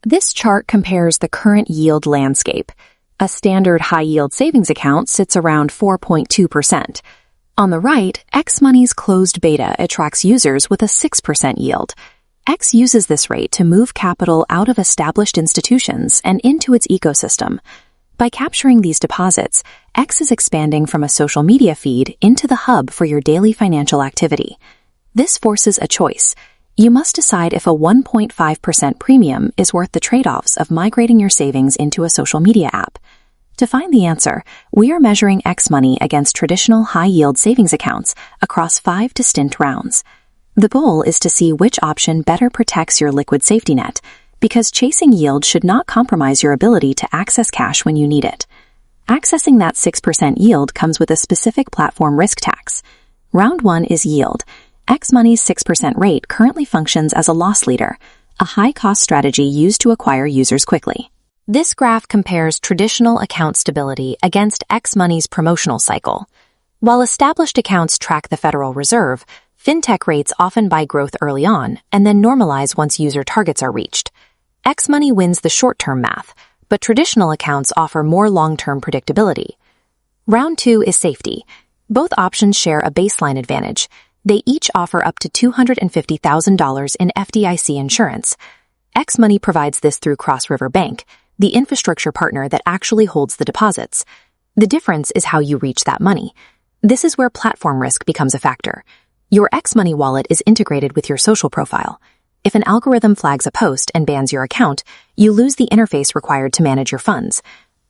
This chart compares the current yield landscape. A standard high-yield savings account sits around 4.2%. On the right, X Money's closed beta attracts users with a 6% yield. X uses this rate to move capital out of established institutions and into its ecosystem. By capturing these deposits, X is expanding from a social media feed into the hub for your daily financial activity. This forces a choice. You must decide if a 1.5% premium is worth the trade-offs of migrating your savings into a social media app. To find the answer, we are measuring X Money against traditional high-yield savings accounts across 5 distinct rounds. The goal is to see which option better protects your liquid safety net, because chasing yield should not compromise your ability to access cash when you need it. Accessing that 6% yield comes with a specific platform risk tax. Round 1 is yield. X Money's 6% rate currently functions as a loss leader, a high-cost strategy used to acquire users quickly. This graph compares traditional account stability against X Money's promotional cycle. While established accounts track the Federal Reserve, fintech rates often buy growth early on and then normalize once user targets are reached. X Money wins the short-term math, but traditional accounts offer more long-term predictability. Round 2 is safety. Both options share a baseline advantage. They each offer up to $250,000 in FDIC insurance. X Money provides this through Cross River Bank, the infrastructure partner that actually holds the deposits. The difference is how you reach that money. This is where platform risk becomes a factor. Your X Money wallet is integrated with your social profile. If an algorithm flags a post and bans your account, you lose the interface required to manage your funds.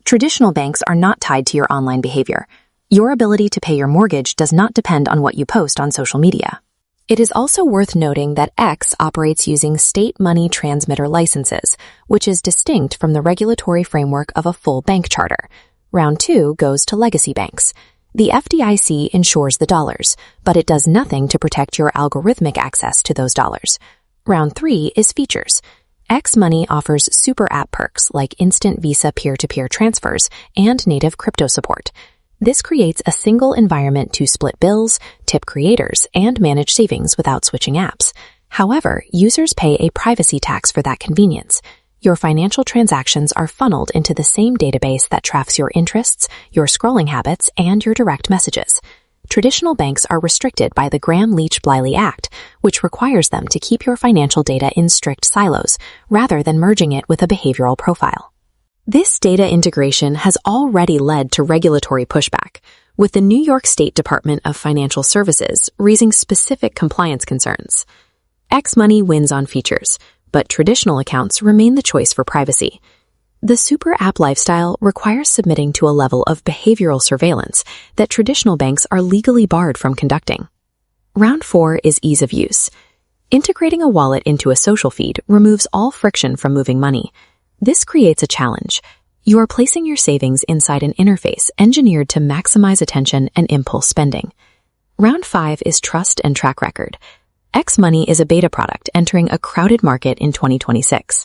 Traditional banks are not tied to your online behavior. Your ability to pay your mortgage does not depend on what you post on social media. It is also worth noting that X operates using state money transmitter licenses, which is distinct from the regulatory framework of a full bank charter. Round 2 goes to legacy banks. The FDIC insures the dollars, but it does nothing to protect your algorithmic access to those dollars. Round 3 is features. X Money offers super app perks like instant Visa peer-to-peer transfers and native crypto support. This creates a single environment to split bills, tip creators, and manage savings without switching apps. However, users pay a privacy tax for that convenience. Your financial transactions are funneled into the same database that tracks your interests, your scrolling habits, and your direct messages. Traditional banks are restricted by the Gramm-Leach-Bliley Act, which requires them to keep your financial data in strict silos, rather than merging it with a behavioral profile. This data integration has already led to regulatory pushback, with the New York State Department of Financial Services raising specific compliance concerns. X Money wins on features, but traditional accounts remain the choice for privacy. The super app lifestyle requires submitting to a level of behavioral surveillance that traditional banks are legally barred from conducting. Round 4 is ease of use. Integrating a wallet into a social feed removes all friction from moving money. This creates a challenge. You are placing your savings inside an interface engineered to maximize attention and impulse spending. Round 5 is trust and track record. X Money is a beta product entering a crowded market in 2026.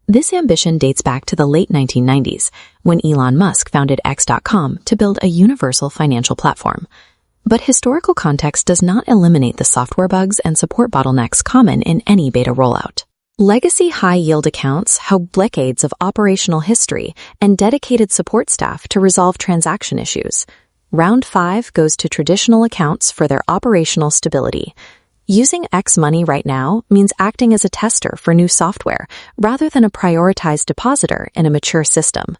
This ambition dates back to the late 1990s, when Elon Musk founded X.com to build a universal financial platform. But historical context does not eliminate the software bugs and support bottlenecks common in any beta rollout. Legacy high-yield accounts have decades of operational history and dedicated support staff to resolve transaction issues. Round 5 goes to traditional accounts for their operational stability. Using X Money right now means acting as a tester for new software rather than a prioritized depositor in a mature system.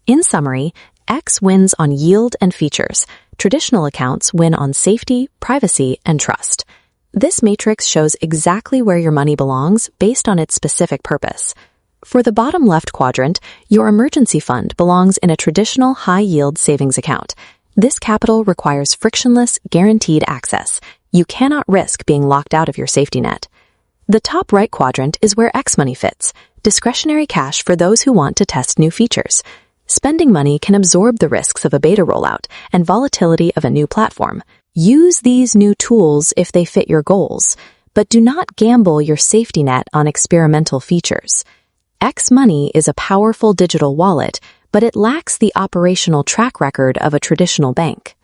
In summary, X wins on yield and features. Traditional accounts win on safety, privacy, and trust. This matrix shows exactly where your money belongs based on its specific purpose. For the bottom left quadrant, your emergency fund belongs in a traditional high-yield savings account. This capital requires frictionless, guaranteed access. You cannot risk being locked out of your safety net. The top right quadrant is where X Money fits, discretionary cash for those who want to test new features. Spending money can absorb the risks of a beta rollout and volatility of a new platform. Use these new tools if they fit your goals, but do not gamble your safety net on experimental features. X Money is a powerful digital wallet, but it lacks the operational track record of a traditional bank.